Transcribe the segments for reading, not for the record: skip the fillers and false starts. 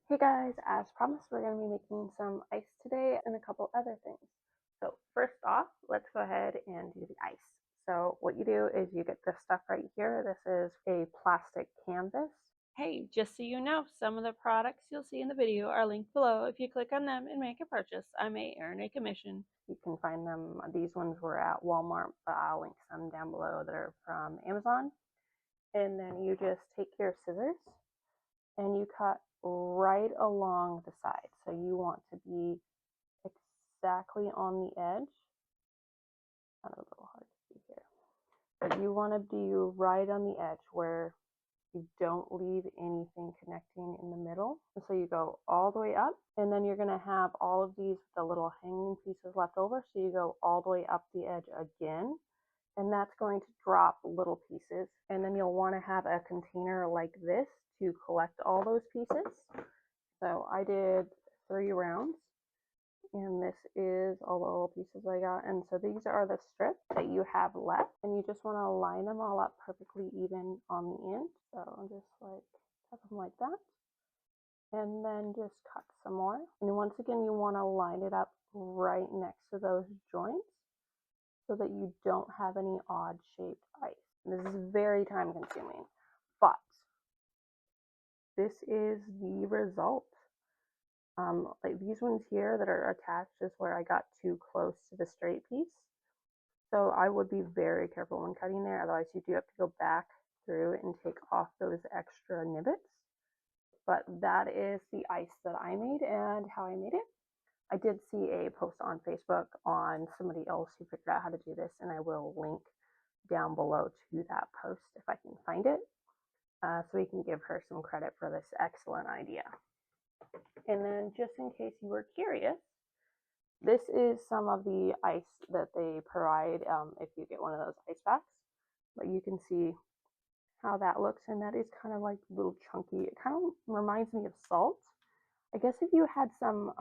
Hey guys, as promised, we're going to be making some ice today and a couple other things. So first off, let's go ahead and do the ice. So what you do is you get this stuff right here. This is a plastic canvas. Hey, just so you know, some of the products you'll see in the video are linked below. If you click on them and make a purchase, I may earn a commission. You can find them, these ones were at Walmart, but I'll link some down below that are from Amazon. And then you just take your scissors and you cut right along the side. So you want to be exactly on the edge. Kind of a little hard to see here. But you want to be right on the edge where you don't leave anything connecting in the middle. And so you go all the way up, and then you're going to have all of these, the little hanging pieces left over. So you go all the way up the edge again, and that's going to drop little pieces. And then you'll want to have a container like this to collect all those pieces. So I did 3 rounds, and this is all the little pieces I got. And so these are the strips that you have left, and you just want to line them all up perfectly even on the end. So just like cut them like that, and then just cut some more. And once again, you want to line it up right next to those joints so that you don't have any odd shaped ice. This is very time consuming, but this is the result. Like these ones here that are attached is where I got too close to the straight piece. So I would be very careful when cutting there, otherwise you do have to go back through and take off those extra nibbits. But that is the ice that I made and how I made it. I did see a post on Facebook on somebody else who figured out how to do this, and I will link down below to that post if I can find it, so we can give her some credit for this excellent idea. And then just in case you were curious, this is some of the ice that they provide if you get one of those ice packs. But you can see how that looks, and that is kind of like a little chunky. It kind of reminds me of salt. I guess if you had some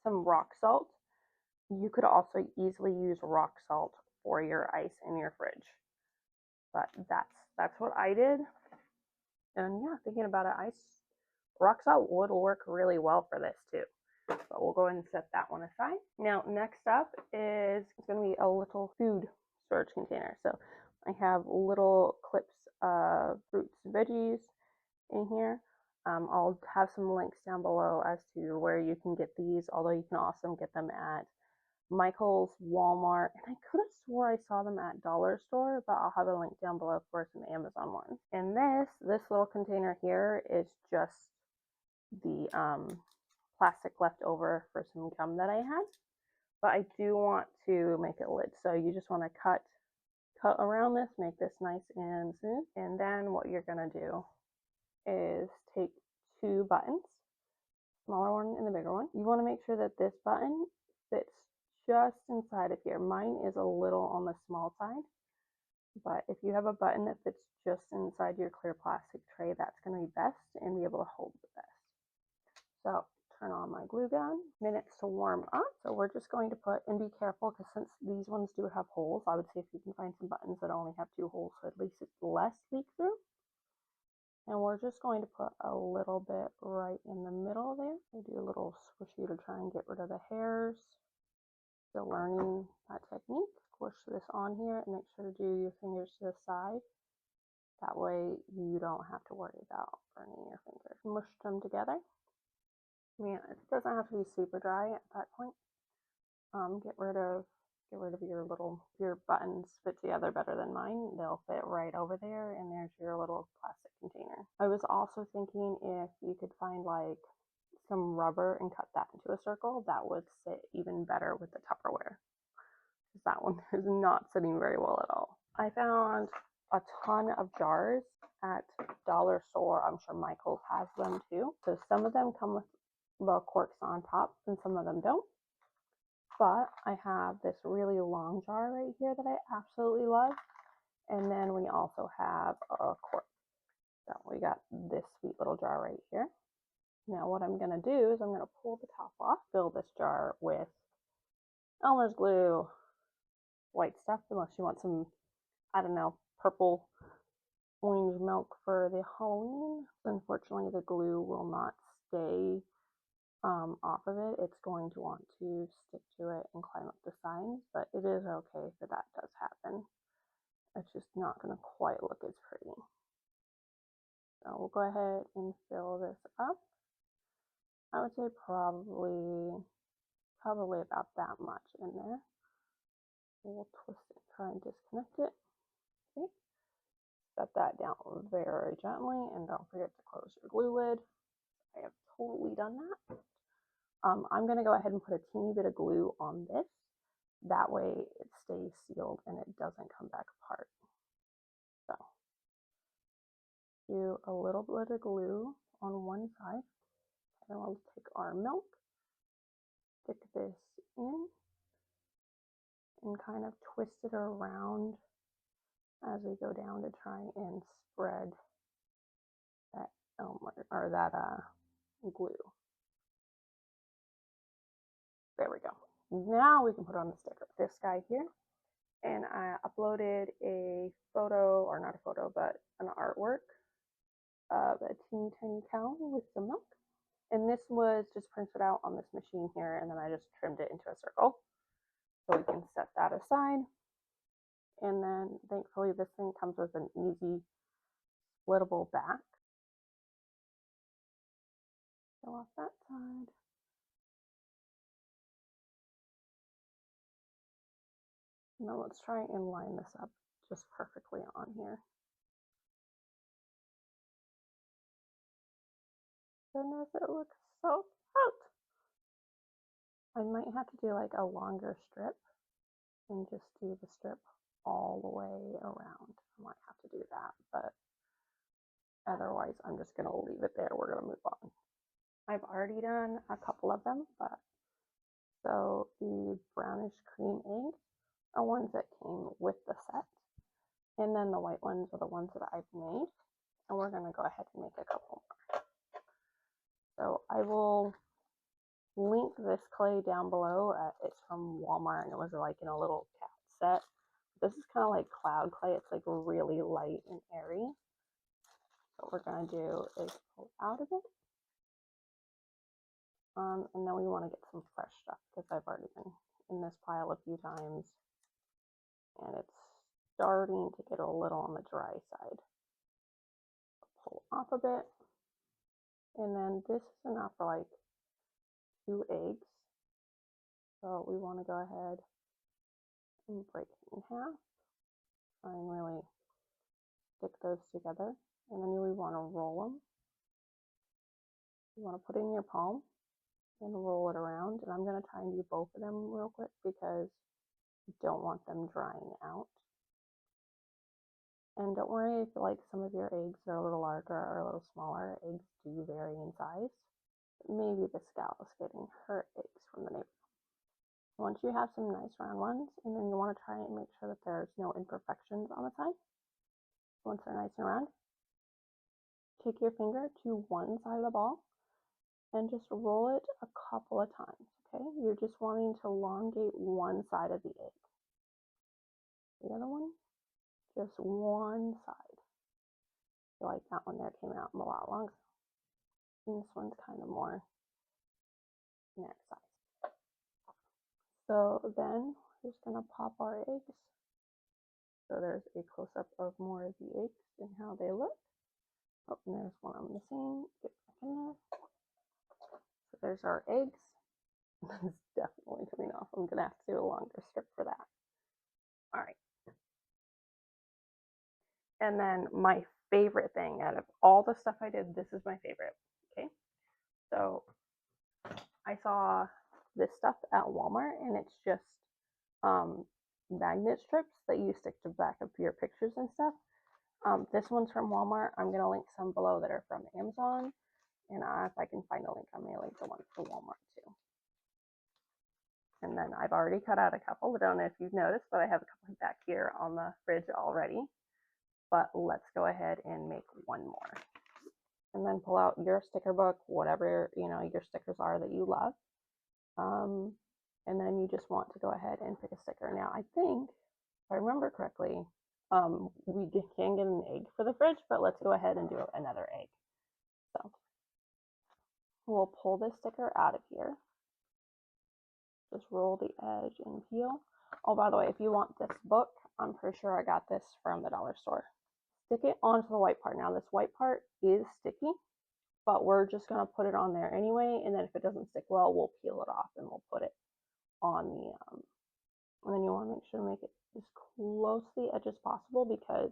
rock salt, you could also easily use rock salt for your ice in your fridge. But that's what I did. And yeah, thinking about it, rock salt would work really well for this too. But we'll go ahead and set that one aside. Now, next up is going to be a little food storage container. So I have little clips of fruits and veggies in here. I'll have some links down below as to where you can get these, although you can also get them at Michael's, Walmart, and I could have swore I saw them at Dollar Store, but I'll have a link down below for some Amazon ones. And this little container here is just the plastic left over for some gum that I had, but I do want to make it lid. So you just want to cut around this, make this nice and smooth. And then what you're gonna do is take 2 buttons, smaller one and the bigger one. You want to make sure that this button fits just inside of here. Mine is a little on the small side, but if you have a button that fits just inside your clear plastic tray, that's going to be best and be able to hold the best. So turn on my glue gun, minutes to warm up. So we're just going to put, and be careful because since these ones do have holes, I would say if you can find some buttons that only have 2 holes, so at least it's less leak through. And we're just going to put a little bit right in the middle there. We do a little squishy to try and get rid of the hairs. Still learning that technique. Squish this on here and make sure to do your fingers to the side. That way you don't have to worry about burning your fingers. Mush them together. Yeah, it doesn't have to be super dry at that point. Get rid of your buttons fit together better than mine. They'll fit right over there, and there's your little plastic container. I was also thinking if you could find like some rubber and cut that into a circle, that would sit even better with the Tupperware, because that one is not sitting very well at all. I found a ton of jars at Dollar Store. I'm sure Michael's has them too. So some of them come with the corks on top and some of them don't. But I have this really long jar right here that I absolutely love. And then we also have a cork. So we got this sweet little jar right here. Now what I'm going to do is I'm going to pull the top off, fill this jar with Elmer's glue, white stuff, unless you want some, I don't know, purple orange milk for the Halloween. Unfortunately, the glue will not stay off of it. It's going to want to stick to it and climb up the sides, but it is okay if that does happen. It's just not going to quite look as pretty. So we'll go ahead and fill this up. I would say probably about that much in there. We'll twist it, try and disconnect it. Okay. Set that down very gently, and don't forget to close your glue lid. I have totally done that. I'm going to go ahead and put a teeny bit of glue on this. That way it stays sealed and it doesn't come back apart. So, do a little bit of glue on one side. And we'll take our milk, stick this in, and kind of twist it around as we go down to try and spread that glue. There we go. Now we can put on the sticker. This guy here, and I uploaded a photo, or not a photo, but an artwork of a teeny tiny cow with some milk. And this was just printed out on this machine here, and then I just trimmed it into a circle. So we can set that aside. And then thankfully this thing comes with an easy splittable back. Go off that side. Now let's try and line this up just perfectly on here. Goodness, it looks so cute. I might have to do like a longer strip and just do the strip all the way around. I might have to do that, but otherwise I'm just going to leave it there. We're going to move on. I've already done a couple of them, but so the brownish cream eggs are ones that came with the set, and then the white ones are the ones that I've made, and we're going to go ahead and make a couple more. So I will link this clay down below. It's from Walmart, and it was like in a little cat set. This is kind of like cloud clay. It's like really light and airy. What we're going to do is pull out of it. And then we want to get some fresh stuff because I've already been in this pile a few times and it's starting to get a little on the dry side. Pull off a bit, and then this is enough for like 2 eggs. So we want to go ahead and break it in half. Try and really stick those together, and then we want to roll them. You want to put it in your palm and roll it around, and I'm going to try and do both of them real quick because you don't want them drying out. And don't worry if like some of your eggs are a little larger or a little smaller. Eggs do vary in size. But maybe this gal is getting her eggs from the neighbor. Once you have some nice round ones, and then you want to try and make sure that there's no imperfections on the side. Once they're nice and round, take your finger to one side of the ball and just roll it a couple of times, okay? You're just wanting to elongate one side of the egg. The other one, just one side. I feel like that one there came out a lot longer. And this one's kind of more neck size. So then we're just going to pop our eggs. So there's a close-up of more of the eggs and how they look. Oh, and there's one I'm missing. Get back in there. So there's our eggs. It's definitely coming off. I'm going to have to do a longer strip for that. All right. And then my favorite thing out of all the stuff I did, this is my favorite. Okay. So I saw this stuff at Walmart, and it's just magnet strips that you stick to the back of your pictures and stuff. This one's from Walmart. I'm going to link some below that are from Amazon. And if I can find a link, I may link the one for Walmart too. And then I've already cut out a couple. I don't know if you've noticed, but I have a couple back here on the fridge already. But let's go ahead and make one more. And then pull out your sticker book, whatever your stickers are that you love. And then you just want to go ahead and pick a sticker. Now, I think, if I remember correctly, We can get an egg for the fridge, but let's go ahead and do another egg. So we'll pull this sticker out of here. Just roll the edge and peel. Oh, by the way, if you want this book, I'm pretty sure I got this from the dollar store. Stick it onto the white part. Now this white part is sticky, but we're just going to put it on there anyway, and then if it doesn't stick well, we'll peel it off and we'll put it on the, and then you want to make sure to make it as close to the edge as possible because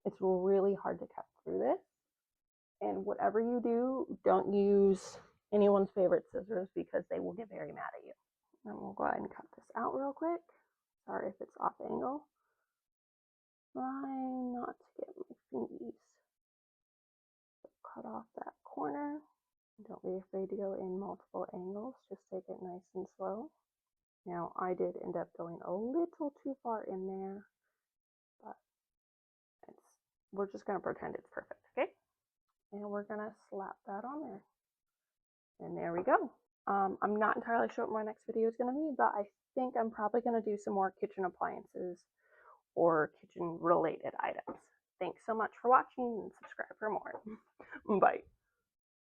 it's really hard to cut through this. And whatever you do, don't use anyone's favorite scissors because they will get very mad at you. And we'll go ahead and cut this out real quick. Sorry if it's off angle. Try not to get my fingies. Cut off that corner. Don't be afraid to go in multiple angles. Just take it nice and slow. Now, I did end up going a little too far in there, but we're just going to pretend it's perfect, okay? And we're going to slap that on there. And there we go. I'm not entirely sure what my next video is going to be, but I think I'm probably going to do some more kitchen appliances or kitchen related items. Thanks so much for watching and subscribe for more. Bye.